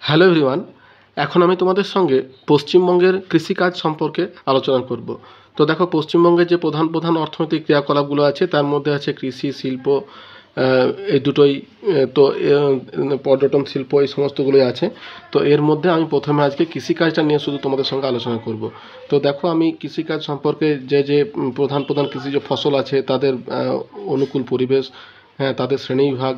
Hello everyone, এখন আমি তোমাদের সঙ্গে পশ্চিমবঙ্গের কৃষিকাজ সম্পর্কে আলোচনা করব। তো দেখো, পশ্চিমবঙ্গের যে প্রধান প্রধান অর্থনৈতিক ক্রিয়াকলাপগুলো আছে তার মধ্যে আছে কৃষি, শিল্প, এই দুটোই। তো পর্যটন শিল্প, এই সমস্তগুলোই আছে। তো এর মধ্যে আমি প্রথমে আজকে কৃষিকাজটা নিয়ে শুধু তোমাদের সঙ্গে আলোচনা করব। তো দেখো, আমি কৃষিকাজ সম্পর্কে যে যে প্রধান প্রধান কৃষিজ ফসল আছে তাদের অনুকূল পরিবেশ, হ্যাঁ, তাদের শ্রেণীবিভাগ,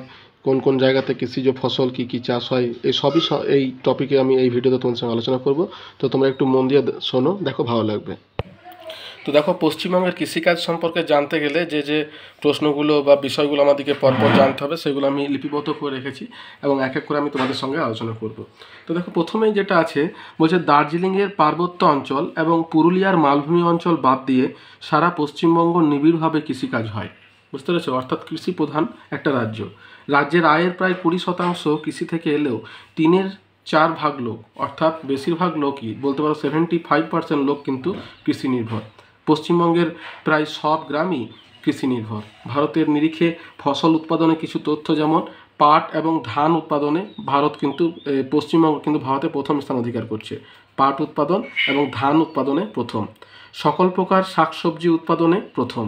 কোন কোন জায়গাতে কৃষিজ ফসল কী কী চাষ হয়, এই সবই এই টপিকে আমি এই ভিডিওতে তোমার সঙ্গে আলোচনা করব। তো তোমরা একটু মন দিয়ে শোনো, দেখো ভালো লাগবে। তো দেখো, পশ্চিমবঙ্গের কৃষিকাজ সম্পর্কে জানতে গেলে যে যে প্রশ্নগুলো বা বিষয়গুলো আমাদেরকে পরপর জানতে হবে সেগুলো আমি লিপিবদ্ধ করে রেখেছি এবং এক এক করে আমি তোমাদের সঙ্গে আলোচনা করব। তো দেখো, প্রথমেই যেটা আছে বলছে, দার্জিলিংয়ের পার্বত্য অঞ্চল এবং পুরুলিয়ার মালভূমি অঞ্চল বাদ দিয়ে সারা পশ্চিমবঙ্গ নিবিড়ভাবে কৃষিকাজ হয়। বুঝতে পেরেছো? অর্থাৎ কৃষি প্রধান একটা রাজ্য। রাজ্যের আয়ের প্রায় 20% কৃষি থেকে এলেও 3/4 লোক, অর্থাৎ বেশিরভাগ লোকই বলতে পারো 75% লোক কিন্তু কৃষি নির্ভর। পশ্চিমবঙ্গের প্রায় সব গ্রামই কৃষি নির্ভর। ভারতের নিরিখে ফসল উৎপাদনে কিছু তথ্য, যেমন পাট এবং ধান উৎপাদনে পশ্চিমবঙ্গ কিন্তু ভারতে প্রথম স্থান অধিকার করছে। পাট উৎপাদন এবং ধান উৎপাদনে প্রথম। সকল প্রকার শাকসবজি উৎপাদনে প্রথম।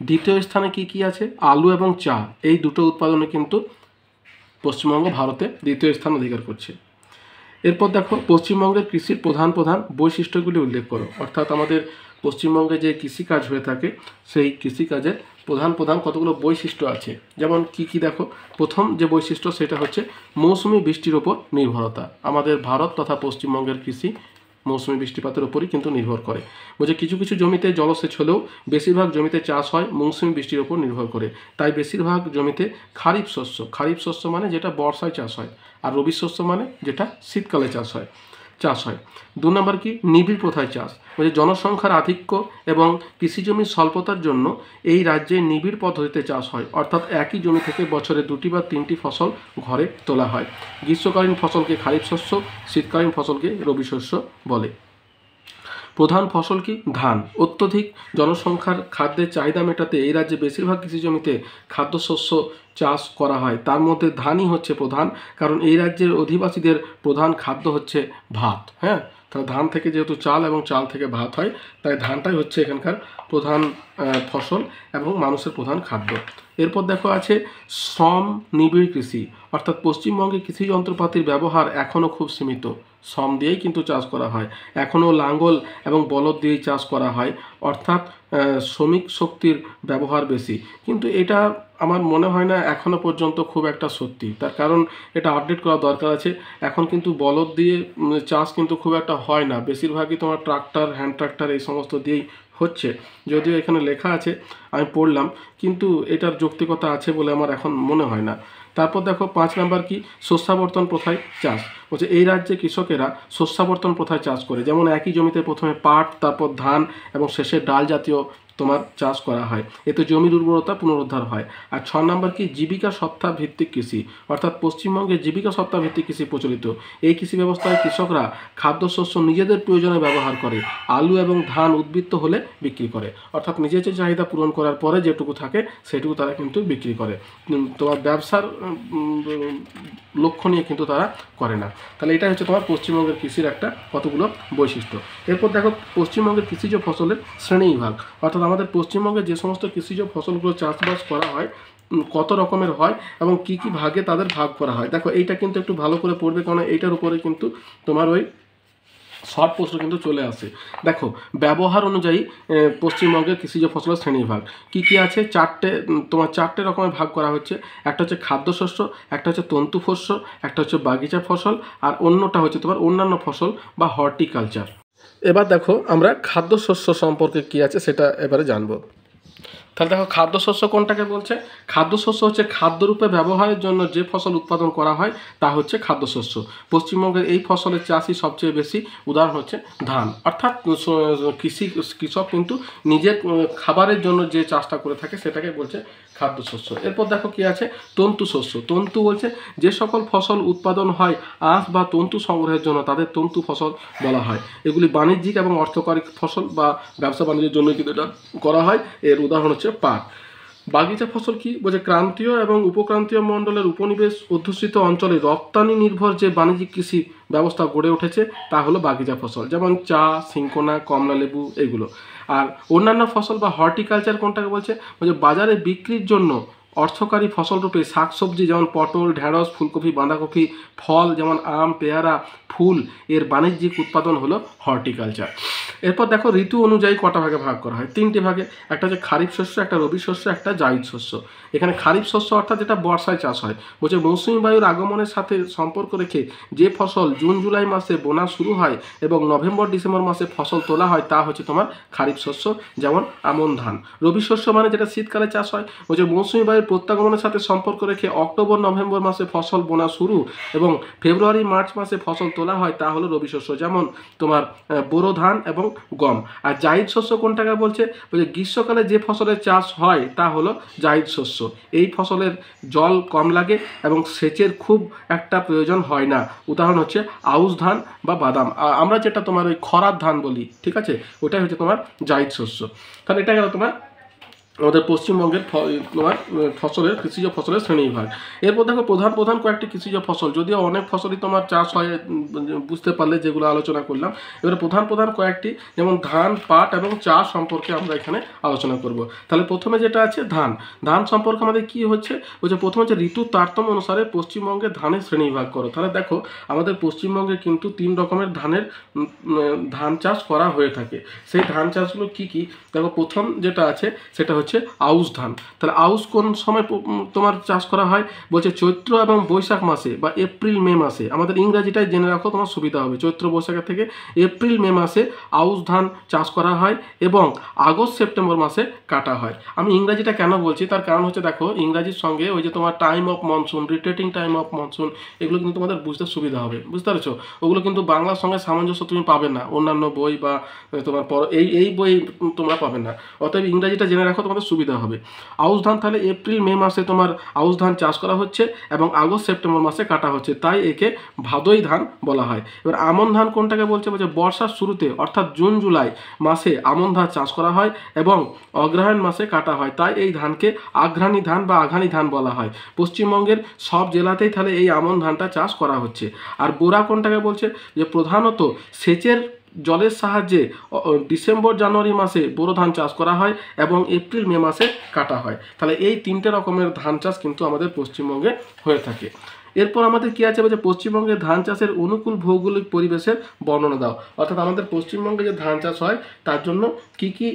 দ্বিতীয় স্থানে কি কি আছে? আলু এবং চা, এই দুটো উৎপাদনে কিন্তু পশ্চিমবঙ্গ ভারতে দ্বিতীয় স্থান অধিকার করছে। এরপর দেখো, পশ্চিমবঙ্গের কৃষির প্রধান প্রধান বৈশিষ্ট্যগুলি উল্লেখ করো। অর্থাৎ আমাদের পশ্চিমবঙ্গে যে কৃষিকাজ হয়ে থাকে সেই কৃষিকাজের প্রধান প্রধান কতগুলো বৈশিষ্ট্য আছে। যেমন কি কি দেখো, প্রথম যে বৈশিষ্ট্য সেটা হচ্ছে মৌসুমি বৃষ্টির ওপর নির্ভরতা। আমাদের ভারত তথা পশ্চিমবঙ্গের কৃষি মৌসুমি বৃষ্টিপাতের উপরই কিন্তু নির্ভর করে। বলছে কিছু কিছু জমিতে জলসেচ হলেও বেশিরভাগ জমিতে চাষ হয় মৌসুমি বৃষ্টির ওপর নির্ভর করে। তাই বেশিরভাগ জমিতে খারিফ শস্য মানে যেটা বর্ষায় চাষ হয়, আর রবি শস্য মানে যেটা শীতকালে চাষ হয়। 2 নম্বর কি? নিবিড় প্রথায় চাষ। বলছে জনসংখ্যার আধিক্য এবং কৃষি জমির স্বল্পতার জন্য এই রাজ্যে নিবিড় পদ্ধতিতে চাষ হয়। অর্থাৎ একই জমি থেকে বছরে 2টি বা 3টি ফসল ঘরে তোলা হয়। গ্রীষ্মকালীন ফসলকে খারিফ শস্য, শীতকালীন ফসলকে রবি শস্য বলে। প্রধান ফসল কি? ধান। অত্যধিক জনসংখ্যার খাদ্যের চাহিদা মেটাতে এই রাজ্যে বেশিরভাগ কৃষি জমিতে খাদ্যশস্য চাষ করা হয়। তার মধ্যে ধানই হচ্ছে প্রধান, কারণ এই রাজ্যের অধিবাসীদের প্রধান খাদ্য হচ্ছে ভাত। হ্যাঁ, তাহলে ধান থেকে যেহেতু চাল এবং চাল থেকে ভাত হয়, তাই ধানটাই হচ্ছে এখানকার প্রধান ফসল এবং মানুষের প্রধান খাদ্য। এরপর দেখো আছে শ্রম নিবিড় কৃষি। অর্থাৎ পশ্চিমবঙ্গে কৃষি যন্ত্রপাতির ব্যবহার এখনও খুব সীমিত। শ্রম দিয়েই কিন্তু চাষ করা হয়। এখনও লাঙ্গল এবং বলদ দিয়েই চাষ করা হয়। অর্থাৎ শ্রমিক শক্তির ব্যবহার বেশি। কিন্তু এটা আমার মনে হয় না এখনও পর্যন্ত খুব একটা সত্যি। তার কারণ এটা আপডেট করা দরকার আছে। এখন কিন্তু বলদ দিয়ে চাষ কিন্তু খুব একটা হয় না। বেশিরভাগই তোমার ট্রাক্টর, হ্যান্ড ট্রাক্টর এই সমস্ত দিয়েই হচ্ছে। যদিও এখানে লেখা আছে, আমি পড়লাম, কিন্তু এটার যৌক্তিকতা আছে বলে আমার এখন মনে হয় না। তারপর দেখো 5 নাম্বার কি? শস্যাবর্তন প্রথায় চাষ। বলছে এই রাজ্যে কৃষকেরা শস্যাবর্তন প্রথায় চাষ করে। যেমন একই জমিতে প্রথমে পাট, তারপর ধান এবং শেষে ডাল জাতীয় তোমার চাষ করা হয়। এতে জমির উর্বরতা পুনরুদ্ধার হয়। আর 6 নাম্বার কি? জীবিকা সত্তা ভিত্তিক কৃষি। অর্থাৎ পশ্চিমবঙ্গে জীবিকা সত্তা ভিত্তিক কৃষি প্রচলিত। এই কৃষি ব্যবস্থায় কৃষকরা খাদ্যশস্য নিজেদের প্রয়োজনে ব্যবহার করে। আলু এবং ধান উদ্বৃত্ত হলে বিক্রি করে। অর্থাৎ নিজের যে চাহিদা পূরণ করার পরে যেটুকু থাকে সেটুকু তারা কিন্তু বিক্রি করে। তোমার ব্যবসার লক্ষ্য নিয়ে কিন্তু তারা করে না। তাহলে এটা হচ্ছে তোমার পশ্চিমবঙ্গের কৃষির একটা কতগুলো বৈশিষ্ট্য। এরপর দেখো, পশ্চিমবঙ্গের কৃষিজ ফসলের শ্রেণীবিভাগ। অর্থাৎ আমাদের পশ্চিমবঙ্গে যে সমস্ত কৃষিজ ফসলগুলো চাষবাস করা হয় কত রকমের হয় এবং কি কি ভাগে তাদের ভাগ করা হয়। দেখো, এইটা কিন্তু একটু ভালো করে পড়বে, কারণ এইটার উপরে কিন্তু তোমার ওই শর্ট প্রশ্ন কিন্তু চলে আসে। দেখো, ব্যবহার অনুযায়ী পশ্চিমবঙ্গের কৃষিজ ফসলের শ্রেণীবিভাগ কী কী আছে? তোমার 4টে রকমের ভাগ করা হচ্ছে। একটা হচ্ছে খাদ্যশস্য, একটা হচ্ছে তন্তু শস্য, একটা হচ্ছে বাগিচা ফসল, আর অন্যটা হচ্ছে তোমার অন্যান্য ফসল বা হর্টিকালচার। এবার দেখো, আমরা খাদ্যশস্য সম্পর্কে কী আছে সেটা এবারে জানবো। তাহলে দেখো, খাদ্যশস্য কোনটাকে বলছে? খাদ্যশস্য হচ্ছে খাদ্যরূপে ব্যবহারের জন্য যে ফসল উৎপাদন করা হয় তা হচ্ছে খাদ্যশস্য। পশ্চিমবঙ্গের এই ফসলের চাষই সবচেয়ে বেশি। উদাহরণ হচ্ছে ধান। অর্থাৎ কৃষক কিন্তু নিজের খাবারের জন্য যে চাষটা করে থাকে সেটাকে বলছে খাদ্যশস্য। এরপর দেখো কি আছে? তন্তু শস্য। তন্তু বলছে যে সকল ফসল উৎপাদন হয় আঁশ বা তন্তু সংগ্রহের জন্য তাদের তন্তু ফসল বলা হয়। এগুলি বাণিজ্যিক এবং অর্থকরী ফসল বা ব্যবসা বাণিজ্যের জন্য কিন্তু এটা করা হয়। এর উদাহরণ হচ্ছে পাট। বাগিচা ফসল কি বলছে? ক্রান্তীয় এবং উপক্রান্তীয় মণ্ডলের উপনিবেশ অধ্যুষিত অঞ্চলে রপ্তানি নির্ভর যে বাণিজ্যিক কৃষি ব্যবস্থা গড়ে উঠেছে তা হলো বাগিচা ফসল, যেমন চা, সিনকোনা, কমলা লেবু এগুলো। আর অন্যান্য ফসল বা হর্টিকালচার কোনটাকে বলছে? বলছে বাজারে বিক্রির জন্য অর্থকারী ফসল রূপে শাকসবজি যেমন পটল, ঢেঁড়স, ফুলকপি, বাঁধাকপি, ফল যেমন আম, পেয়ারা, ফুল এর বাণিজ্যিক উৎপাদন হলো হর্টিকালচার। এরপর দেখো ঋতু অনুযায়ী কটা ভাগে ভাগ করা হয়? 3টি ভাগে। একটা হচ্ছে খারিফ শস্য, একটা রবি শস্য, একটা জায়িদ শস্য। এখানে খারিফ শস্য অর্থাৎ যেটা বর্ষায় চাষ হয়। বলছে মৌসুমী বায়ুর আগমনের সাথে সম্পর্ক রেখে যে ফসল জুন জুলাই মাসে বোনা শুরু হয় এবং নভেম্বর ডিসেম্বর মাসে ফসল তোলা হয় তা হচ্ছে তোমার খারিফ শস্য, যেমন আমন ধান। রবি শস্য মানে যেটা শীতকালে চাষ হয়। বলছে মৌসুমী বায়ুর প্রত্যাগমনের সাথে সম্পর্ক রেখে অক্টোবর নভেম্বর মাসে ফসল বোনা শুরু এবং ফেব্রুয়ারি মার্চ মাসে ফসল তোলা হয় তা হলো রবি শস্য, যেমন তোমার বোরো ধান এবং গম। আর জায়িদ শস্য কোনটাকে বলছে? বলছে গ্রীষ্মকালে যে ফসলের চাষ হয় তা হলো জায়িদ শস্য। এই ফসলের জল কম লাগে এবং সেচের খুব একটা প্রয়োজন হয় না। উদাহরণ হচ্ছে আউশ ধান বা বাদাম। আমরা যেটা তোমার ওই খরার ধান বলি, ঠিক আছে, ওটাই হচ্ছে তোমার জায়িদ শস্য। তাহলে এটা গেল তোমার আমাদের পশ্চিমবঙ্গের তোমার ফসলের কৃষিজ ফসলের শ্রেণীবিভাগ। এরপর দেখো প্রধান প্রধান কয়েকটি কৃষিজ ফসল, যদিও অনেক ফসলই তোমার চাষ হয় বুঝতে পারলে, যেগুলো আলোচনা করলাম। এবারে প্রধান প্রধান কয়েকটি, যেমন ধান, পাট এবং চা সম্পর্কে আমরা এখানে আলোচনা করব। তাহলে প্রথমে যেটা আছে ধান। ধান সম্পর্কে আমাদের কি হচ্ছে? বলছে প্রথমে হচ্ছে ঋতুর তারতম্য অনুসারে পশ্চিমবঙ্গে ধানের শ্রেণীবিভাগ করো। তাহলে দেখো আমাদের পশ্চিমবঙ্গে কিন্তু 3 রকমের ধান চাষ করা হয়ে থাকে। সেই ধান চাষগুলো কি কি? দেখো প্রথম যেটা আছে সেটা হচ্ছে আউশ ধান। তাহলে আউশ কোন সময় তোমার চাষ করা হয়? বলছে চৈত্র এবং বৈশাখ মাসে বা এপ্রিল মে মাসে। আমাদের ইংরাজিটাই জেনে রাখো, তোমার সুবিধা হবে। চৈত্র বৈশাখের থেকে এপ্রিল মে মাসে আউশ ধান চাষ করা হয় এবং আগস্ট সেপ্টেম্বর মাসে কাটা হয়। আমি ইংরাজিটা কেন বলছি তার কারণ হচ্ছে, দেখো ইংরাজির সঙ্গে ওই যে তোমার time of monsoon, retreating time of monsoon, এগুলো কিন্তু তোমাদের বুঝতে সুবিধা হবে, বুঝতে পারছো? ওগুলো কিন্তু বাংলার সঙ্গে সামঞ্জস্য তুমি পাবে না অন্যান্য বই বা তোমার এই বই তোমরা পাবে না। অতএব ইংরাজিটা জেনে রাখো, তোমাদের সুবিধা হবে। আউশ ধান তাহলে এপ্রিল মে মাসে তোমার আউশ ধান চাষ করা হচ্ছে এবং আগস্ট সেপ্টেম্বর মাসে কাটা হচ্ছে, তাই একে ভাদই ধান বলা হয়। এবার আমন ধান কোনটাকে বলছে? বলছে বর্ষার শুরুতে অর্থাৎ জুন জুলাই মাসে আমন ধান চাষ করা হয় এবং অগ্রহায়ণ মাসে কাটা হয়, তাই এই ধানকে আঘ্রাণী ধান বা আঘাণী ধান বলা হয়। পশ্চিমবঙ্গের সব জেলাতেই তাহলে এই আমন ধানটা চাষ করা হচ্ছে। আর বোরা কোনটাকে বলছে? যে প্রধানত সেচের জলের সাহায্যে ডিসেম্বর জানুয়ারি মাসে বোরো ধান চাষ করা হয় এবং এপ্রিল মে মাসে কাটা হয়। তাহলে এই 3টে রকমের ধান চাষ কিন্তু আমাদের পশ্চিমবঙ্গে হয়ে থাকে। এরপর আমাদের কি আছে? বলছে পশ্চিমবঙ্গের ধান চাষের অনুকূল ভৌগোলিক পরিবেশের বর্ণনা দাও। অর্থাৎ আমাদের পশ্চিমবঙ্গে যে ধান চাষ হয় তার জন্য কি কি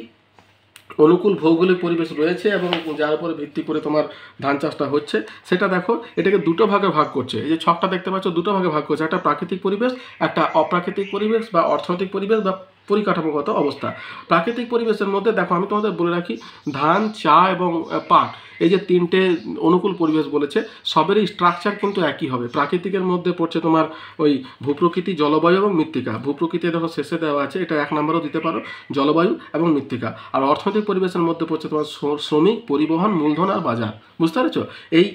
অনুকূল ভৌগোলিক পরিবেশ রয়েছে এবং যার উপরে ভিত্তি করে তোমার ধান চাষটা হচ্ছে সেটা দেখো। এটাকে দুটো ভাগে ভাগ করছে। এই যে ছকটা দেখতে পাচ্ছ, দুটো ভাগে ভাগ করছে। একটা প্রাকৃতিক পরিবেশ, একটা অপ্রাকৃতিক পরিবেশ বা অর্থনৈতিক পরিবেশ বা পরিকাঠামোগত অবস্থা। প্রাকৃতিক পরিবেশের মধ্যে দেখো আমি তোমাদের বলে রাখি, ধান, চা এবং পাট, এই যে 3টে অনুকূল পরিবেশ বলেছে, সবেরই স্ট্রাকচার কিন্তু একই হবে। প্রাকৃতিকের মধ্যে পড়ছে তোমার ওই ভূপ্রকৃতি, জলবায়ু এবং মৃত্তিকা। ভূপ্রকৃতি দেখো শেষে দেওয়া আছে, এটা 1 নম্বরও দিতে পারো, জলবায়ু এবং মৃত্তিকা। আর অর্থনৈতিক পরিবেশের মধ্যে পড়ছে তোমার শ্রমিক, পরিবহন, মূলধন আর বাজার। বুঝতে পারছো? এই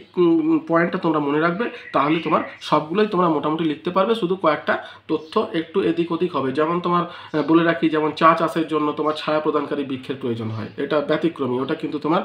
পয়েন্টটা তোমরা মনে রাখবে, তাহলে তোমার সবগুলোই তোমরা মোটামুটি লিখতে পারবে। শুধু কয়েকটা তথ্য একটু এদিক ওদিক হবে। যেমন তোমার বলে রাখি, যেমন চা চাষের জন্য তোমার ছায়া প্রদানকারী বৃক্ষের প্রয়োজন হয়, এটা ব্যতিক্রমী। ওটা কিন্তু তোমার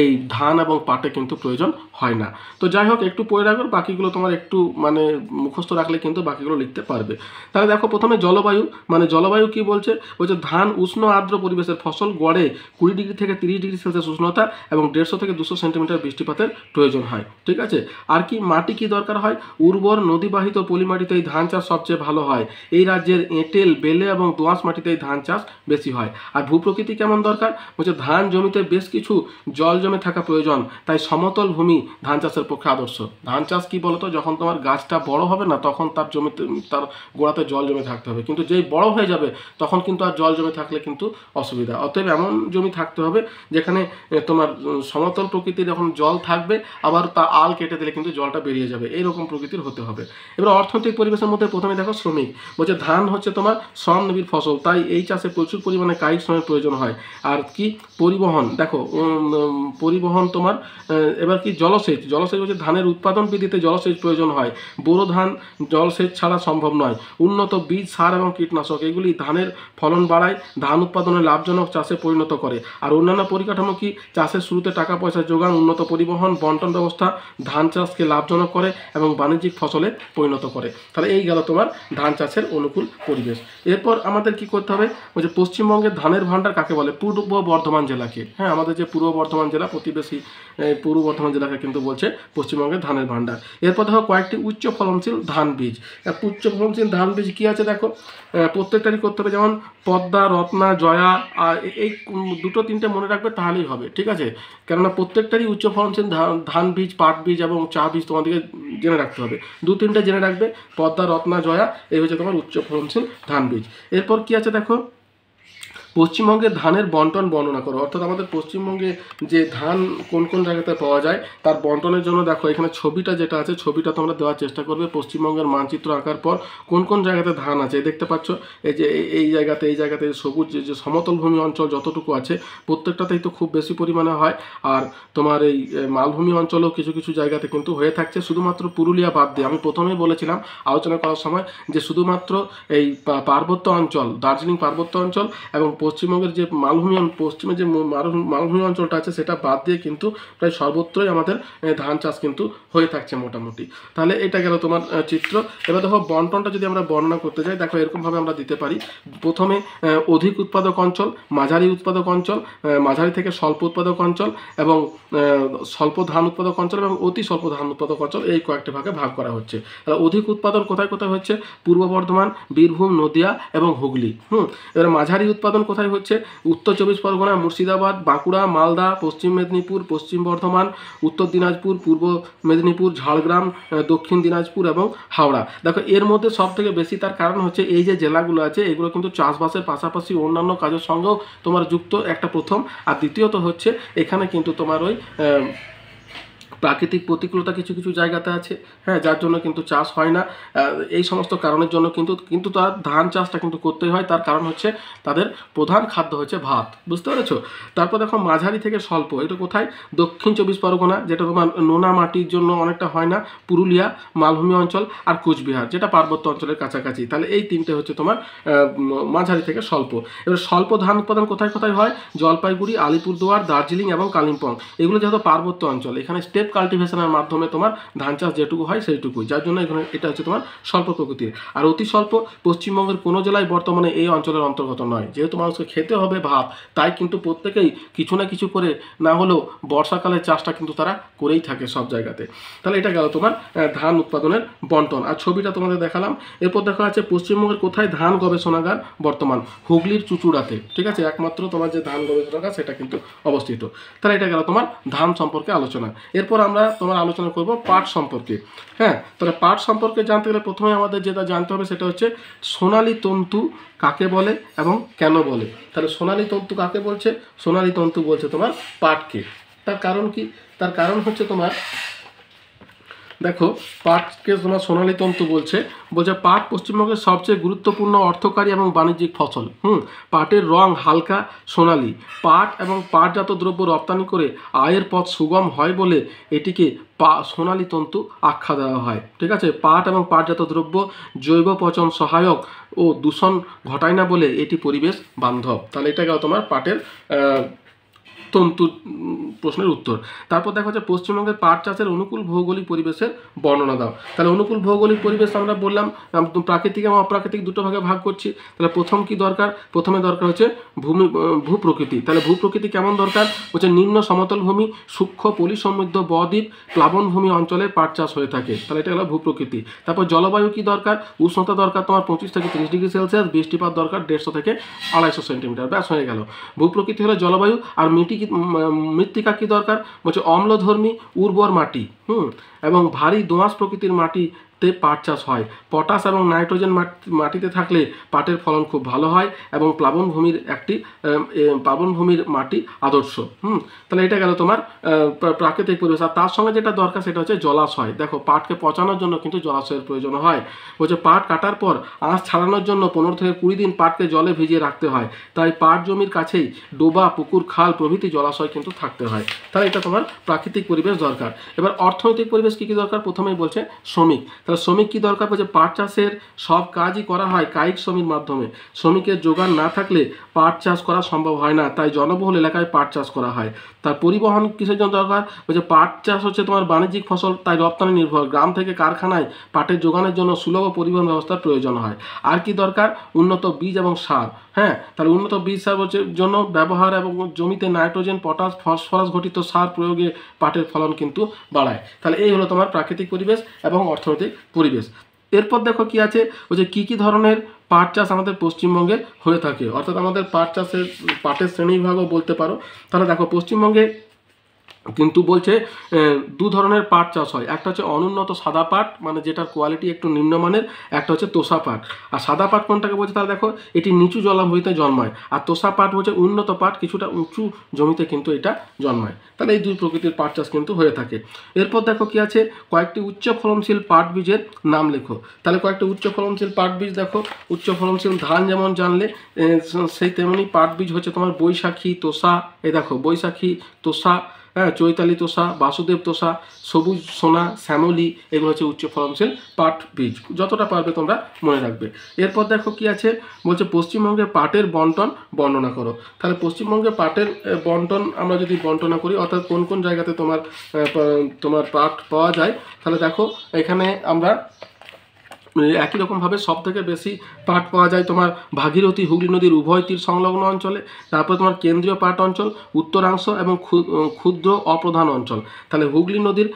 এই ধান এবং পাটে কিন্তু প্রয়োজন হয় না। তো যাই হোক, একটু পড়ে রাখবে, বাকিগুলো তোমার একটু মানে মুখস্থ রাখলে কিন্তু বাকিগুলো লিখতে পারবে। তাহলে দেখো প্রথমে জলবায়ু, মানে জলবায়ু কি বলছে? বলছে ধান উষ্ণ আর্দ্র পরিবেশের ফসল, গড়ে 20 ডিগ্রি থেকে 30 ডিগ্রি সেলসিয়াস উষ্ণতা এবং 150 থেকে 200 সেন্টিমিটার বৃষ্টিপাতের প্রয়োজন হয়। ঠিক আছে? আর কি মাটি কি দরকার হয়? উর্বর নদীবাহিত পলিমাটিতে এই ধান চাষ সবচেয়ে ভালো হয়। এই রাজ্যের এঁটেল, বেলে এবং দোআঁশ মাটিতে এই ধান চাষ বেশি হয়। আর ভূপ্রকৃতি কেমন দরকার? বলছে ধান জমিতে বেশ কিছু জল জমে থাকা প্রয়োজন, তাই সমতল ভূমি ধান চাষের পক্ষে আদর্শ। ধান চাষ কি বলতো, যখন তোমার গাছটা বড় হবে না তখন তার জমিতে, তার গোড়াতে জল জমে থাকতে হবে, কিন্তু যেই বড় হয়ে যাবে তখন কিন্তু আর জল জমে থাকলে কিন্তু অসুবিধা। অতএব এমন জমি থাকতে হবে যেখানে তোমার সমতল প্রকৃতির যখন জল থাকবে, আবার তা আল কেটে দিলে কিন্তু জলটা বেরিয়ে যাবে, এইরকম প্রকৃতির হতে হবে। এবার অর্থনৈতিক পরিবেশের মধ্যে প্রথমে দেখো শ্রমিক। বলছে ধান হচ্ছে তোমার শ্রমনিবিড় ফসল, তাই এই চাষে প্রচুর পরিমাণে কায়িক শ্রমের প্রয়োজন হয়। আর কি পরিবহন, দেখো পরিবহন তোমার এবার কি জলসেচ হচ্ছে ধানের উৎপাদন বৃদ্ধিতে জলসেচ প্রয়োজন হয়। বোরো ধান জলসেচ ছাড়া সম্ভব নয়। উন্নত বীজ, সার এবং কীটনাশক এগুলি ধানের ফলন বাড়ায়, ধান উৎপাদনে লাভজনক চাষে পরিণত করে। আর অন্যান্য পরিকাঠামো কি চাষের শুরুতে টাকা পয়সা যোগান, উন্নত পরিবহন, বন্টন ব্যবস্থা ধান চাষকে লাভজনক করে এবং বাণিজ্যিক ফসলে পরিণত করে। তাহলে এই গেল তোমার ধান চাষের অনুকূল পরিবেশ। এরপর আমাদের কি করতে হবে, ওই যে পশ্চিমবঙ্গের ধানের ভাণ্ডার কাকে বলে? পূর্ব বর্ধমান জেলাকে। হ্যাঁ, আমাদের যে পূর্ব বর্ধমান জেলা, প্রতিবেশী পূর্ব বর্ধমান জেলাকে কিন্তু বলছে পশ্চিমবঙ্গের ধানের ভাণ্ডার। এরপর দেখো কয়েকটি উচ্চ ফলনশীল ধান বীজ। উচ্চ ফলনশীল ধান বীজ কী আছে দেখো, প্রত্যেকটারই করতে হবে, যেমন পদ্মা, রত্না, জয়া, আর এই দুটো তিনটে মনে রাখবে তাহলেই হবে, ঠিক আছে? কেননা প্রত্যেকটারই উচ্চ ফলনশীল ধান বীজ, পাট বীজ এবং চা বীজ তোমাদেরকে জেনে রাখতে হবে। দু তিনটে জেনে রাখবে, পদ্মা, রত্না, জয়া, এই হচ্ছে তোমার উচ্চ ফলনশীল ধান বীজ। এরপর কি আছে দেখো, পশ্চিমবঙ্গের ধানের বন্টন বর্ণনা করো। অর্থাৎ আমাদের পশ্চিমবঙ্গে যে ধান কোন কোন জায়গাতে পাওয়া যায় তার বন্টনের জন্য দেখো এখানে ছবিটা যেটা আছে, ছবিটা তোমরা দেওয়ার চেষ্টা করবে। পশ্চিমবঙ্গের মানচিত্র আঁকার পর কোন কোন জায়গাতে ধান আছে দেখতে পাচ্ছ। এই যে এই জায়গাতে সবুজ যে সমতল ভূমি অঞ্চল যতটুকু আছে প্রত্যেকটাতেই তো খুব বেশি পরিমাণে হয়। আর তোমার এই মালভূমি অঞ্চলেও কিছু কিছু জায়গাতে কিন্তু হয়ে থাকছে, শুধুমাত্র পুরুলিয়া বাদ দিয়ে। আমি প্রথমেই বলেছিলাম আলোচনা করার সময় যে শুধুমাত্র এই পার্বত্য অঞ্চল, দার্জিলিং পার্বত্য অঞ্চল এবং পশ্চিমবঙ্গের যে পশ্চিমে যে মালভূমি অঞ্চলটা আছে সেটা বাদ দিয়ে কিন্তু প্রায় সর্বত্রই আমাদের ধান চাষ কিন্তু হয়ে থাকছে মোটামুটি। তাহলে এটা গেল তোমার চিত্র। এবার দেখো বন্টনটা যদি আমরা বর্ণনা করতে যাই, দেখো এরকমভাবে আমরা দিতে পারি। প্রথমে অধিক উৎপাদক অঞ্চল, মাঝারি উৎপাদক অঞ্চল, মাঝারি থেকে স্বল্প উৎপাদক অঞ্চল এবং স্বল্প ধান উৎপাদক অঞ্চল এবং অতি স্বল্প ধান উৎপাদক অঞ্চল, এই কয়েকটি ভাগে ভাগ করা হচ্ছে। তাহলে অধিক উৎপাদন কোথায় কোথায় হচ্ছে? পূর্ব বর্ধমান, বীরভূম, নদিয়া এবং হুগলি। এবার মাঝারি উৎপাদন কোথায় হচ্ছে? উত্তর চব্বিশ পরগনা, মুর্শিদাবাদ, বাঁকুড়া, মালদা, পশ্চিম মেদিনীপুর, পশ্চিম বর্ধমান, উত্তর দিনাজপুর, পূর্ব মেদিনীপুর, ঝাড়গ্রাম, দক্ষিণ দিনাজপুর এবং হাওড়া। দেখো এর মধ্যে সব থেকে বেশি, তার কারণ হচ্ছে এই যে জেলাগুলো আছে এগুলো কিন্তু চাষবাসের পাশাপাশি অন্যান্য কাজের সঙ্গেও তোমার যুক্ত, একটা প্রথম। আর দ্বিতীয়ত হচ্ছে এখানে কিন্তু তোমার ওই প্রাকৃতিক প্রতিকূলতা কিছু কিছু জায়গাতে আছে, হ্যাঁ, যার জন্য কিন্তু চাষ হয় না। এই সমস্ত কারণের জন্য কিন্তু তার ধান চাষটা কিন্তু করতেই হয়। তার কারণ হচ্ছে তাদের প্রধান খাদ্য হচ্ছে ভাত, বুঝতে পেরেছো? তারপর দেখো মাঝারি থেকে স্বল্প, এটা কোথায়? দক্ষিণ চব্বিশ পরগনা, যেটা তোমার নোনা মাটির জন্য অনেকটা হয় না, পুরুলিয়া, মালভূমি অঞ্চল আর কোচবিহার, যেটা পার্বত্য অঞ্চলের কাছাকাছি। তাহলে এই তিনটে হচ্ছে তোমার মাঝারি থেকে স্বল্প। এবার স্বল্প ধান উৎপাদন কোথায় কোথায় হয়? জলপাইগুড়ি, আলিপুরদুয়ার, দার্জিলিং এবং কালিম্পং। এগুলো যেহেতু পার্বত্য অঞ্চল, এখানে স্টেপ কাল্টিভেশনের মাধ্যমে তোমার ধান চাষ যেটুকু হয় সেইটুকুই, যার জন্য এখানে এটা হচ্ছে তোমার স্বল্প প্রকৃতির। আর অতি স্বল্প পশ্চিমবঙ্গের কোনো জেলায় বর্তমানে এই অঞ্চলের অন্তর্গত নয়। যেহেতু মানুষকে খেতে হবে ভাত, তাই কিন্তু প্রত্যেকেই কিছু না কিছু করে না হলেও বর্ষাকালের চাষটা কিন্তু তারা করেই থাকে সব জায়গাতে। তাহলে এটা গেল তোমার ধান উৎপাদনের বন্টন। আর ছবিটা তোমাদের দেখালাম। এরপর দেখা যাচ্ছে পশ্চিমবঙ্গের কোথায় ধান গবেষণাগার বর্তমান? হুগলির চুঁচুড়াতে, ঠিক আছে? একমাত্র তোমার যে ধান গবেষণাগার সেটা কিন্তু অবস্থিত। তাহলে এটা গেল তোমার ধান সম্পর্কে আলোচনা। এরপর আমরা তোমার আলোচনা করব পাট সম্পর্কে। হ্যাঁ, তাহলে পাট সম্পর্কে জানতে গেলে প্রথমে আমাদের যেটা জানতে হবে সেটা হচ্ছে সোনালী তন্তু কাকে বলে এবং কেন বলে। তাহলে সোনালী তন্তু কাকে বলছে? সোনালী তন্তু বলছে তোমার পাটকে। তার কারণ কি? তার কারণ হচ্ছে তোমার দেখো পাটকে তোমার সোনালী তন্তু বলছে পাট পশ্চিমবঙ্গের সবচেয়ে গুরুত্বপূর্ণ অর্থকারী এবং বাণিজ্যিক ফসল। পাটের রং হালকা সোনালী। পাট এবং পাটজাত দ্রব্য রপ্তানি করে আয়ের পথ সুগম হয় বলে এটিকে সোনালী তন্তু আখ্যা দেওয়া হয়, ঠিক আছে? পাট এবং পাটজাত দ্রব্য জৈব পচন সহায়ক ও দূষণ ঘটায় না বলে এটি পরিবেশ বান্ধব। তাহলে এটা গেল তোমার পাটের তন্তু প্রশ্নের উত্তর। তারপর দেখা যাচ্ছে পশ্চিমবঙ্গের পাট চাষের অনুকূল ভৌগোলিক পরিবেশের বর্ণনা দাও। তাহলে অনুকূল ভৌগোলিক পরিবেশ আমরা বললাম প্রাকৃতিক এবং অপ্রাকৃতিক দুটো ভাগে ভাগ করছি। তাহলে প্রথম কি দরকার? প্রথমে দরকার হচ্ছে ভূপ্রকৃতি। তাহলে ভূপ্রকৃতি কেমন দরকার? হচ্ছে নিম্ন সমতল ভূমি, সূক্ষ্ম পলি সমৃদ্ধ বদ্বীপ, প্লাবনভূমি অঞ্চলে পাট চাষ হয়ে থাকে। তাহলে এটা হলো ভূপ্রকৃতি। তারপর জলবায়ু কি দরকার? উষ্ণতা দরকার তোমার 25 থেকে 30 ডিগ্রি সেলসিয়াস, বৃষ্টিপাত দরকার 150 থেকে 250 সেন্টিমিটার, ব্যাস হয়ে গেল। ভূপ্রকৃতি হলো জলবায়ু। আর মৃত্তিকা কি দরকার? বলছে অম্লধর্মী উর্বর মাটি এবং ভারী দোআঁশ প্রকৃতির মাটি তে পাট চাষ হয়। পটাশ এবং নাইট্রোজেন মাটিতে থাকলে পাটের ফলন খুব ভালো হয় এবং প্লাবনভূমির প্লাবনভূমির মাটি আদর্শ। তাহলে এটা গেল তোমার প্রাকৃতিক পরিবেশ। আর তার সঙ্গে যেটা দরকার সেটা হচ্ছে জলাশয়। দেখো পাটকে পচানোর জন্য কিন্তু জলাশয়ের প্রয়োজন হয়। বলছে পাট কাটার পর আঁশ ছাড়ানোর জন্য 15 থেকে 20 দিন পাটকে জলে ভিজিয়ে রাখতে হয়। তাই পাট জমির কাছেই ডোবা, পুকুর, খাল প্রভৃতি জলাশয় কিন্তু থাকতে হয়। তাহলে এটা তোমার প্রাকৃতিক পরিবেশ দরকার। এবার অর্থনৈতিক পরিবেশ কী কী দরকার? প্রথমেই বলছে শ্রমিক। তাহলে শ্রমিক কী দরকার? বলছে পাট চাষের সব কাজই করা হয় কায়িক শ্রমিক মাধ্যমে। শ্রমিকের যোগান না থাকলে পাট চাষ করা সম্ভব হয় না, তাই জনবহুল এলাকায় পাট চাষ করা হয়। তার পরিবহন কিসের জন্য দরকার? বলছে পাট চাষ হচ্ছে তোমার বাণিজ্যিক ফসল, তাই রপ্তানি নির্ভর। গ্রাম থেকে কারখানায় পাটের যোগানের জন্য সুলভ পরিবহন ব্যবস্থার প্রয়োজন হয়। আর কি দরকার? উন্নত বীজ এবং সার। তাহলে উন্নত বীজ সার জন্য ব্যবহার এবং জমিতে নাইট্রোজেন, পটাশ, ফসফরাস ঘটিত সার প্রয়োগে পাটের ফলন কিন্তু বাড়ায়। তাহলে এই হলো তোমার প্রাকৃতিক পরিবেশ এবং অর্থনৈতিক পরিবেশ। এরপর দেখো কি আছে, ওই যে কী কী ধরনের পাট চাষ আমাদের পশ্চিমবঙ্গে হয়ে থাকে, অর্থাৎ আমাদের পাটের শ্রেণীবিভাগও বলতে পারো। তাহলে দেখো পশ্চিমবঙ্গে কিন্তু বলছে দু ধরনের পাট চাষ হয়। একটা হচ্ছে অনুন্নত সাদা পাট, মানে যেটার কোয়ালিটি একটু নিম্নমানের। একটা হচ্ছে তোষা পাট। আর সাদা পাট কোনটাকে বলছে? তাহলে দেখো এটি নিচু জলাভূমিতে জন্মায়। আর তোষা পাট হচ্ছে উন্নত পাট, কিছুটা উঁচু জমিতে কিন্তু এটা জন্মায়। তাহলে এই দুই প্রকৃতির পাট চাষ কিন্তু হয়ে থাকে। এরপর দেখো কি আছে, কয়েকটি উচ্চ ফলনশীল পাট বীজের নাম লেখো। তাহলে কয়েকটি উচ্চ ফলনশীল পাট বীজ দেখো। উচ্চ ফলনশীল ধান যেমন জানলে সেই তেমনি পাট বীজ হচ্ছে তোমার বৈশাখী, তোষা। এই দেখো বৈশাখী, তোষা, চৈতালি তোষা, বাসুদেব তোষা, সবুজ সোনা, শ্যামলী, এগুলো হচ্ছে উচ্চ ফলনশীল পাট বীজ। যতটা পারবে তোমরা মনে রাখবে। এরপর দেখো কি আছে, বলছে পশ্চিমবঙ্গে পাটের বন্টন বর্ণনা করো। তাহলে পশ্চিমবঙ্গে পাটের বন্টন আমরা যদি বন্টনা করি, অর্থাৎ কোন কোন জায়গাতে তোমার পাট পাওয়া যায়, তাহলে দেখো এখানে আমরা একই রকমভাবে সব থেকে বেশি পাট পাওয়া যায় তোমার ভাগীরথী, হুগলি নদীর উভয় তীর সংলগ্ন অঞ্চলে। তারপর তোমার কেন্দ্রীয় পাট অঞ্চল, উত্তরাংশ এবং ক্ষুদ্র অপ্রধান অঞ্চল। তাহলে হুগলি নদীর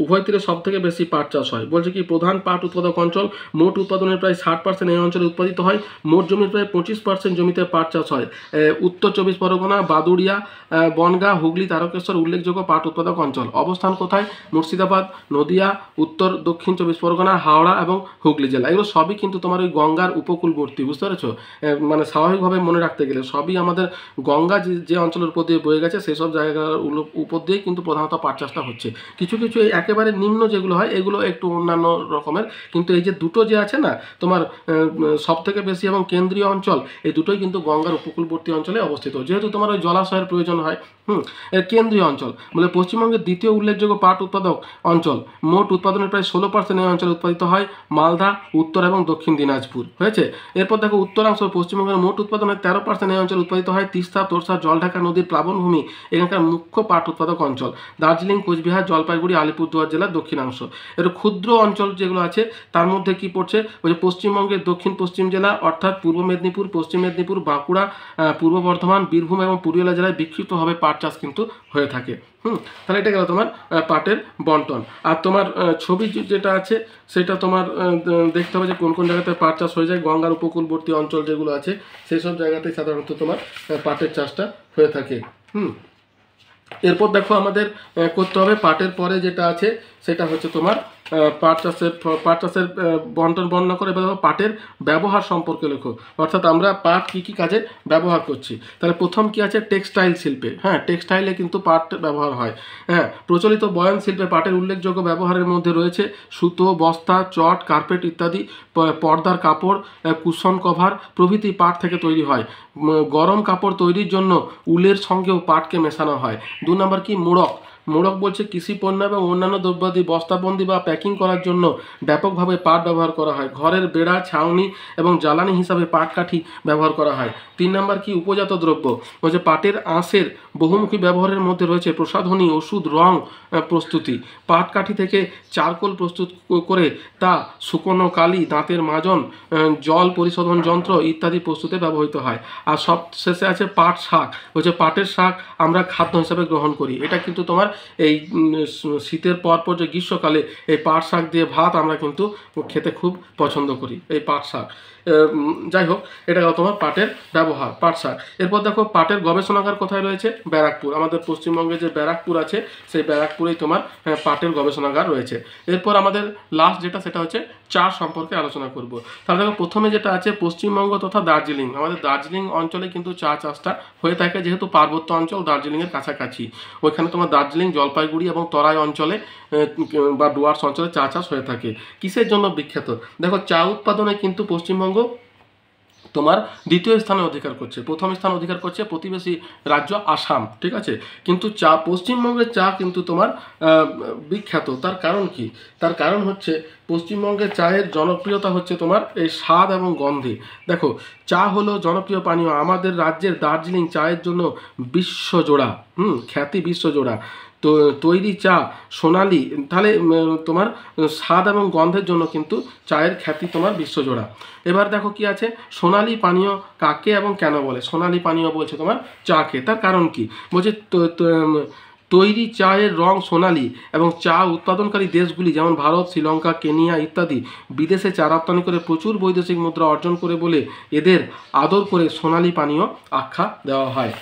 উভয় তীরে সব থেকে বেশি পাট চাষ হয়। বলছে কি প্রধান পাট উৎপাদক অঞ্চল, মোট উৎপাদনের প্রায় 60% এই অঞ্চলে উৎপাদিত হয়। মোট জমির প্রায় 25% জমিতে পাট চাষ হয়। উত্তর 24 পরগনা, বাদুড়িয়া, বনগাঁ, হুগলি, তারকেশ্বর উল্লেখযোগ্য পাট উৎপাদক অঞ্চল। অবস্থান কোথায়? মুর্শিদাবাদ, নদিয়া, উত্তর দক্ষিণ 24 পরগনা, হাওড়া এবং হুগলি জেলা। এগুলো সবই কিন্তু তোমার ওই গঙ্গার উপকূলবর্তী, বুঝতে পেরেছো? মানে স্বাভাবিকভাবে মনে রাখতে গেলে সবই আমাদের গঙ্গা যে অঞ্চলের উপর দিয়ে বয়ে গেছে সেই সব জায়গার উপর দিয়েই কিন্তু প্রধানত পাট চাষটা হচ্ছে। কিছু কিছু এই একেবারে নিম্ন যেগুলো হয় এগুলো একটু অন্যান্য রকমের, কিন্তু এই যে দুটো যে আছে না তোমার সব থেকে বেশি এবং কেন্দ্রীয় অঞ্চল, এই দুটোই কিন্তু গঙ্গার উপকূলবর্তী অঞ্চলে অবস্থিত। যেহেতু তোমার ওই জলাশয়ের প্রয়োজন হয়। এর কেন্দ্রীয় অঞ্চল বলে পশ্চিমবঙ্গের দ্বিতীয় উল্লেখযোগ্য পাট উৎপাদক অঞ্চল। মোট উৎপাদনের প্রায় 16% এই অঞ্চলে উৎপাদিত হয়। মালদা, উত্তর এবং দক্ষিণ দিনাজপুর হয়েছে। এরপর দেখো উত্তরাংশ, পশ্চিমবঙ্গের মোট উৎপাদনের 13% এই অঞ্চলে উৎপাদিত হয়। তিস্তা, তোরসা, জলঢাকা নদীর প্লাবনভূমি এখানকার মুখ্য পাট উৎপাদক অঞ্চল। দার্জিলিং, কোচবিহার, জলপাইগুড়ি, আলিপুরদুয়ার জেলার দক্ষিণাংশ। এর ক্ষুদ্র অঞ্চল যেগুলো আছে তার মধ্যে কি পড়ছে, ওই যে পশ্চিমবঙ্গের দক্ষিণ পশ্চিম জেলা অর্থাৎ পূর্ব মেদিনীপুর, পশ্চিম মেদিনীপুর, বাঁকুড়া, পূর্ব বর্ধমান, বীরভূম এবং পুরুলিয়া জেলায় বিক্ষিপ্তভাবে পাট চাষ কিন্তু হয়ে থাকে। তাহলে এটা গেল তোমার পাটের বন্টন। আর তোমার ছবি যেটা আছে সেটা তোমার দেখতে হবে যে কোন কোন জায়গাতে পাট চাষ হয়ে যায়। গঙ্গার উপকূলবর্তী অঞ্চল যেগুলো আছে সেই সব জায়গাতেই সাধারণত তোমার পাটের চাষটা হয়ে থাকে। এরপর দেখো আমাদের করতে হবে পাটের পরে যেটা আছে সেটা হচ্ছে তোমার পাট চাষের বন্টন বর্ণনা করে। এবার পাটের ব্যবহার সম্পর্কে লেখো, অর্থাৎ আমরা পাট কী কী কাজে ব্যবহার করছি। তাহলে প্রথম কি আছে, টেক্সটাইল শিল্পে। টেক্সটাইলে কিন্তু পাট ব্যবহার হয়। প্রচলিত বয়ন শিল্পে পাটের উল্লেখযোগ্য ব্যবহারের মধ্যে রয়েছে সুতো, বস্তা, চট, কার্পেট ইত্যাদি। পর্দার কাপড়, কুশন কভার প্রভৃতি পাট থেকে তৈরি হয়। গরম কাপড় তৈরির জন্য উলের সঙ্গেও পাটকে মেশানো হয়। 2 নম্বর কি, মোড়ক। মোড়ক বলছে কৃষি পণ্য এবং অন্যান্য দ্রব্যাদি বস্তাবন্দি বা প্যাকিং করার জন্য ব্যাপকভাবে পাট ব্যবহার করা হয়। ঘরের বেড়া, ছাউনি এবং জ্বালানি হিসাবে পাট কাঠি ব্যবহার করা হয়। 3 নম্বর কি, উপজাত দ্রব্য। বলছে পাটের আঁশের বহুমুখী ব্যবহারের মধ্যে রয়েছে প্রসাধনী, ওষুধ, রং প্রস্তুতি। পাট কাঠি থেকে চারকোল প্রস্তুত করে তা শুকনো কালি, দাঁতের মাজন, জল পরিশোধন যন্ত্র ইত্যাদি প্রস্তুতে ব্যবহৃত হয়। আর সব শেষে আছে পাট শাক। বলছে পাটের শাক আমরা খাদ্য হিসাবে গ্রহণ করি। এটা কিন্তু তোমার এই শীতের পর যে গ্রীষ্মকালে এই পাট শাক দিয়ে ভাত আমরা কিন্তু খেতে খুব পছন্দ করি, এই পাট শাক। যাই হোক, এটা গেল তোমার পাটের ব্যবহার, পাট শাক। এরপর দেখো পাটের গবেষণাগার কোথায় রয়েছে? ব্যারাকপুর। আমাদের পশ্চিমবঙ্গে যে ব্যারাকপুর আছে সেই ব্যারাকপুরেই তোমার পাটের গবেষণাগার রয়েছে। এরপর আমাদের লাস্ট যেটা সেটা হচ্ছে চা সম্পর্কে আলোচনা করব। তাহলে দেখো প্রথমে যেটা আছে পশ্চিমবঙ্গ তথা দার্জিলিং। আমাদের দার্জিলিং অঞ্চলে কিন্তু চা চাষটা হয়ে থাকে, যেহেতু পার্বত্য অঞ্চল দার্জিলিংয়ের কাছাকাছি। ওইখানে তোমার দার্জিলিং, জলপাইগুড়ি এবং তরাই অঞ্চলে বা ডুয়ার্স অঞ্চলে চা চাষ হয়ে থাকে। কিসের জন্য বিখ্যাত? দেখো চা উৎপাদনে কিন্তু পশ্চিমবঙ্গ তোমার দ্বিতীয় স্থানে অধিকার করছে। প্রথম স্থান অধিকার করছে প্রতিবেশী রাজ্য আসাম, ঠিক আছে। কিন্তু চা, পশ্চিমবঙ্গের চা কিন্তু তোমার বিখ্যাত। তার কারণ কি? তার কারণ হচ্ছে পশ্চিমবঙ্গের চায়ের জনপ্রিয়তা হচ্ছে তোমার এই স্বাদ এবং গন্ধে। দেখো চা হলো জনপ্রিয় পানীয়। আমাদের রাজ্যের দার্জিলিং চায়ের জন্য বিশ্বজোড়া খ্যাতি, বিশ্বজোড়া। তো তৈরি চা সোনালি, তাহলে তোমার স্বাদ এবং গন্ধের জন্য কিন্তু চায়ের খ্যাতি তোমার বিশ্বজোড়া। এবার দেখো কি আছে, সোনালি পানীয় কাকে এবং কেন বলে? সোনালি পানীয় বলছে তোমার চাকে। তার কারণ কি? বলছে তৈরি চায়ের রং সোনালি এবং চা উৎপাদনকারী দেশগুলি যেমন ভারত, শ্রীলঙ্কা, কেনিয়া ইত্যাদি বিদেশে চা রপ্তানি করে প্রচুর বৈদেশিক মুদ্রা অর্জন করে বলে এদের আদর করে সোনালি পানীয় আখ্যা দেওয়া হয়।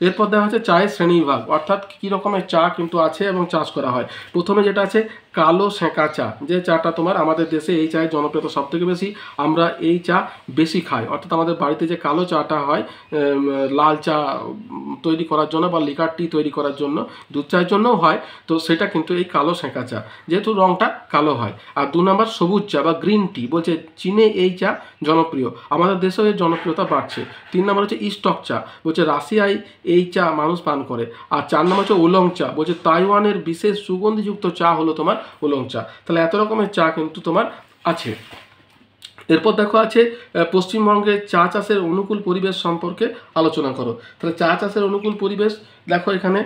এরপর দেওয়া হচ্ছে চায়ের শ্রেণীবিভাগ, অর্থাৎ কী রকমের চা কিন্তু আছে এবং চাষ করা হয়। প্রথমে যেটা আছে কালো সেঁকা চা, যে চাটা তোমার আমাদের দেশে এই চায়ের জনপ্রিয়তা সব থেকে বেশি। আমরা এই চা বেশি খাই, অর্থাৎ আমাদের বাড়িতে যে কালো চাটা হয় লাল চা তৈরি করার জন্য বা লিকার টি তৈরি করার জন্য, দুধ চায়ের জন্যও হয়, তো সেটা কিন্তু এই কালো সেঁকা চা, যেহেতু রঙটা কালো হয়। আর 2 নম্বর সবুজ চা বা গ্রিন টি, বলছে চীনে এই চা জনপ্রিয়, আমাদের দেশেও এর জনপ্রিয়তা বাড়ছে। 3 নম্বর হচ্ছে স্টক চা, বলছে রাশিয়ায় এই চা মানুষ পান করে। আর 4 নম্বর হচ্ছে ওলং চা, বলছে তাইওয়ানের বিশেষ সুগন্ধিযুক্ত চা হলো তোমার ওলং চা। তাহলে এত রকমের চা কিন্তু তোমার আছে। এরপর দেখো আছে পশ্চিমবঙ্গের চা চাষের অনুকূল পরিবেশ সম্পর্কে আলোচনা করো। তাহলে চা চাষের অনুকূল পরিবেশ, দেখো এখানে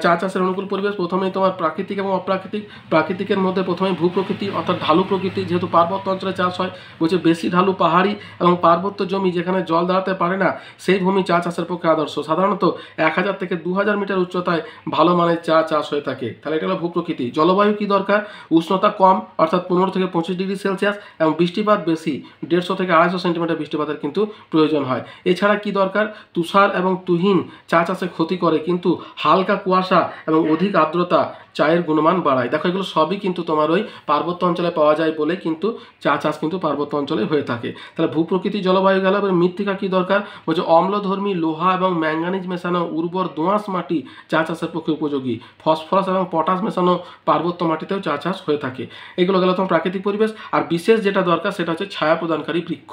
চা চাষের অনুকূল পরিবেশ প্রথমেই তোমার প্রাকৃতিক এবং অপ্রাকৃতিক। প্রাকৃতিকের মধ্যে প্রথমে ভূপ্রকৃতি অর্থাৎ ঢালু প্রকৃতি, যেহেতু পার্বত্য অঞ্চলে চাষ হয়, বলছে বেশি ঢালু পাহাড়ি এবং পার্বত্য জমি যেখানে জল দাঁড়াতে পারে না সেই ভূমি চা চাষের পক্ষে আদর্শ। সাধারণত 1000 থেকে 2000 মিটার উচ্চতায় ভালো মানের চা চাষ হয়ে থাকে। তাহলে এটা হলো ভূপ্রকৃতি। জলবায়ু কি দরকার? উষ্ণতা কম অর্থাৎ 15 থেকে 25 ডিগ্রি সেলসিয়াস এবং বৃষ্টিপাত বেশি, 150 থেকে 250 সেন্টিমিটার বৃষ্টিপাতের কিন্তু প্রয়োজন হয়। এছাড়া কি দরকার? তুষার এবং তুহিন চা চাষে ক্ষতি করে, কিন্তু হালকা কুয়াশা এবং অধিক আর্দ্রতা চায়ের গুণমান বাড়ায়। দেখো এগুলো সবই কিন্তু তোমার ওই পার্বত্য অঞ্চলে পাওয়া যায় বলে কিন্তু চা চাষ কিন্তু পার্বত্য অঞ্চলে হয়ে থাকে। তাহলে ভূপ্রকৃতি, জলবায়ু গেল। এবার মৃত্তিকা কি দরকার? বলছে অম্লধর্মী লোহা এবং ম্যাঙ্গানিজ মেশানো উর্বর দোআঁশ মাটি চা চাষের পক্ষে উপযোগী। ফসফরাস এবং পটাশ মেশানো পার্বত্য মাটিতেও চা চাষ হয়ে থাকে। এগুলো গেল তোমার প্রাকৃতিক পরিবেশ। আর বিশেষ যেটা দরকার সেটা হচ্ছে ছায়া প্রদানকারী বৃক্ষ।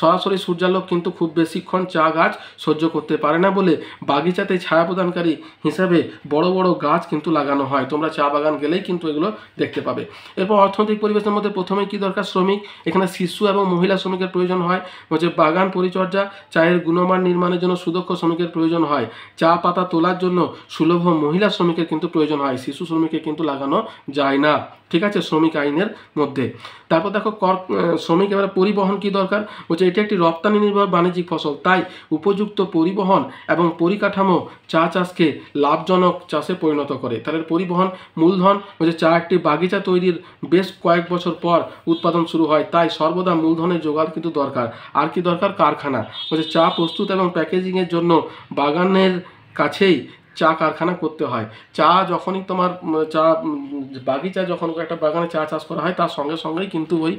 সরাসরি সূর্যালোক কিন্তু খুব বেশিক্ষণ চা গাছ সহ্য করতে পারে না বলে বাগিচাতে ছায়া প্রদানকারী হিসাবে বড় বড় গাছ কিন্তু লাগানো হয়। তোমরা চা বাগান গেলেই কিন্তু এগুলো দেখতে পাবে। এরপর অর্থনৈতিক পরিবেশের মধ্যে প্রথমে কি দরকার? শ্রমিক। এখানে শিশু এবং মহিলা শ্রমিকের প্রয়োজন হয়। বলছে বাগান পরিচর্যা, চায়ের গুণমান নির্মাণের জন্য সুদক্ষ শ্রমিকের প্রয়োজন হয়। চা পাতা তোলার জন্য সুলভ মহিলা শ্রমিকের কিন্তু প্রয়োজন হয়, শিশু শ্রমিকের কিন্তু লাগানো যায় না, ঠিক আছে, শ্রমিক আইনের মধ্যে। তারপর দেখো শ্রমিক। এবারে পরিবহন কি দরকার? বলছে এটি একটি রপ্তানি নির্ভর বাণিজ্যিক ফসল, তাই উপযুক্ত পরিবহন এবং পরিকাঠামো চা চাষকে লাভজনক চাষে পরিণত করে। তাহলে পরিবহন, মূলধন। বলছে চা একটি বাগিচা তৈরির বেশ কয়েক বছর পর উৎপাদন শুরু হয়, তাই সর্বদা মূলধনের জোগাড় কিন্তু দরকার। আর কি দরকার? কারখানা। বলছে চা প্রস্তুত এবং প্যাকেজিংয়ের জন্য বাগানের কাছেই চা কারখানা করতে হয়। চা যখনই তোমার চা বাগিচা, যখন একটা বাগানে চা চাষ করা হয় তার সঙ্গে সঙ্গেই কিন্তু ওই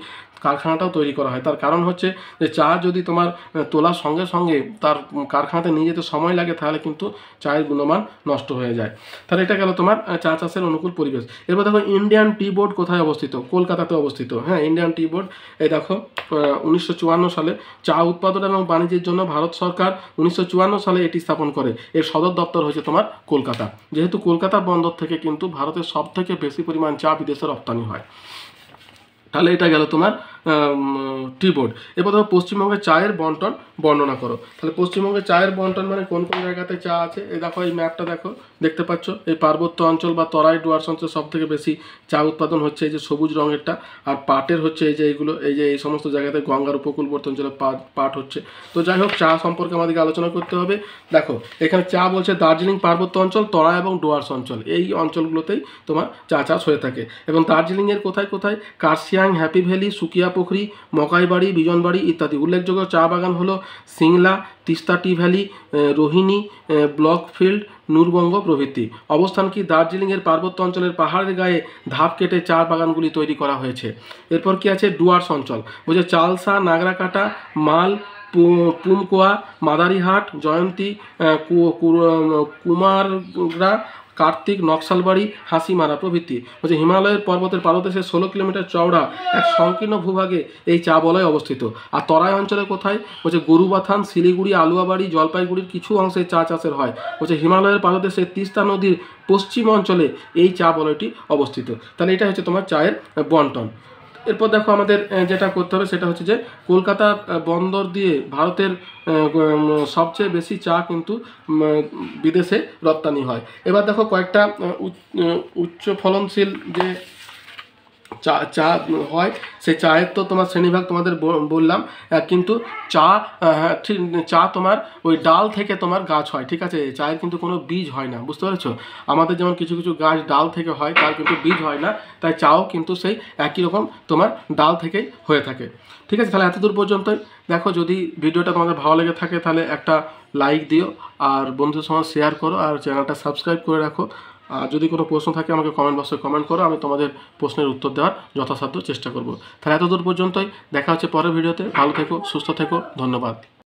কারখানাটাও তৈরি করা হয়। তার কারণ হচ্ছে যে চা যদি তোমার তোলার সঙ্গে সঙ্গে তার কারখানাতে নিয়ে যেতে সময় লাগে তাহলে কিন্তু চায়ের গুণমান নষ্ট হয়ে যায়। তাহলে এটা গেল তোমার চা চাষের অনুকূল পরিবেশ। এরপর দেখো ইন্ডিয়ান টি বোর্ড কোথায় অবস্থিত? কলকাতাতে অবস্থিত। হ্যাঁ, ইন্ডিয়ান টি বোর্ড। এই দেখো 1954 সালে চা উৎপাদন এবং বাণিজ্যের জন্য ভারত সরকার 1954 সালে এটি স্থাপন করে। এর সদর দপ্তর হয়েছে তোমার কলকাতা। যেহেতু কলকাতা বন্দর থেকে কিন্তু ভারতের সব থেকে বেশি পরিমাণ চা বিদেশে রপ্তানি হয়। তাহলে এটা গেল তোমার টি বোর্ড। এবার ধরো পশ্চিমবঙ্গের চায়ের বন্টন বর্ণনা করো। তাহলে পশ্চিমবঙ্গের চায়ের বন্টন মানে কোন কোন জায়গাতে চা আছে? এই দেখো এই ম্যাপটা দেখো, দেখতে পাচ্ছ এই পার্বত্য অঞ্চল বা তরাই ডুয়ার্স অঞ্চল সব থেকে বেশি চা উৎপাদন হচ্ছে এই যে সবুজ রঙেরটা, আর পাটের হচ্ছে এই যে এইগুলো, এই যে এই সমস্ত জায়গাতে গঙ্গার উপকূলবর্তী অঞ্চলে পাট হচ্ছে। তো যাই হোক, চা সম্পর্কে আমাদেরকে আলোচনা করতে হবে। দেখো এখানে চা বলছে দার্জিলিং পার্বত্য অঞ্চল, তরাই এবং ডুয়ার্স অঞ্চল, এই অঞ্চলগুলোতেই তোমার চা চাষ হয়ে থাকে। এবং দার্জিলিংয়ের কোথায় কোথায় কার্শিয়াং, হ্যাপি ভ্যালি, সুকিয়া পুখরি, মকাইবাড়ি, বিজনবাড়ি ইত্যাদি। উল্লেখযোগ্য চা বাগান হলো সিংলা, তিস্তা টি ভ্যালি, রোহিণী, ব্লক ফিল্ড, নূরবঙ্গ প্রভৃতি। অবস্থান কি দার্জিলিংয়ের পার্বত্য অঞ্চলের পাহাড়ের গায়ে ধাপ কেটে চা বাগানগুলি তৈরি করা হয়েছে। এরপর কি আছে ডুয়ার্স অঞ্চল, বলছে চালসা, নাগরাকাটা, মাল, পুমকোয়া, মাদারিহাট, জয়ন্তী, কুমারগ্রা, কার্তিক, নকশালবাড়ি, হাসিমারা প্রভৃতি। বলছে হিমালয়ের পর্বতের পাদদেশে 16 কিলোমিটার চওড়া এক সংকীর্ণ ভূভাগে এই চা বলয় অবস্থিত। আর তরাই অঞ্চলে কোথায়, বলছে গরুবাথান, শিলিগুড়ি, আলুয়াবাড়ি, জলপাইগুড়ির কিছু অংশে চা চাষের হয়। বলছে হিমালয়ের পাদদেশে তিস্তা নদীর পশ্চিম অঞ্চলে এই চা বলয়টি অবস্থিত। তাহলে এটা হচ্ছে তোমার চায়ের বন্টন। এরপর দেখো আমাদের যেটা করতে হবে সেটা হচ্ছে যে কলকাতা বন্দর দিয়ে ভারতের সবচেয়ে বেশি চা কিন্তু বিদেশে রপ্তানি হয়। এবার দেখো কয়েকটা উচ্চ ফলনশীল যে চা চা হয়, সেই চায়ের তো তোমার শ্রেণীভাগ তোমাদের বললাম, কিন্তু চা ঠিক চা তোমার ওই ডাল থেকে তোমার গাছ হয়, ঠিক আছে। চায়ের কিন্তু কোনো বীজ হয় না, বুঝতে পেরেছো। আমাদের যেমন কিছু কিছু গাছ ডাল থেকে হয়, তার কিন্তু বীজ হয় না, তাই চাও কিন্তু সেই একই রকম তোমার ডাল থেকেই হয়ে থাকে, ঠিক আছে। তাহলে এতদূর পর্যন্তই। দেখো যদি ভিডিওটা তোমাদের ভালো লেগে থাকে তাহলে একটা লাইক দিও, আর বন্ধুদের সঙ্গে শেয়ার করো, আর চ্যানেলটা সাবস্ক্রাইব করে রাখো। আর যদি কোনো প্রশ্ন থাকে আমাকে কমেন্ট বক্সে কমেন্ট করো, আমি তোমাদের প্রশ্নের উত্তর দেওয়ার যথাসাধ্য চেষ্টা করব। তাহলে এতদূর পর্যন্তই, দেখা হচ্ছে পরের ভিডিওতে। ভালো থেকো, সুস্থ থেকো, ধন্যবাদ।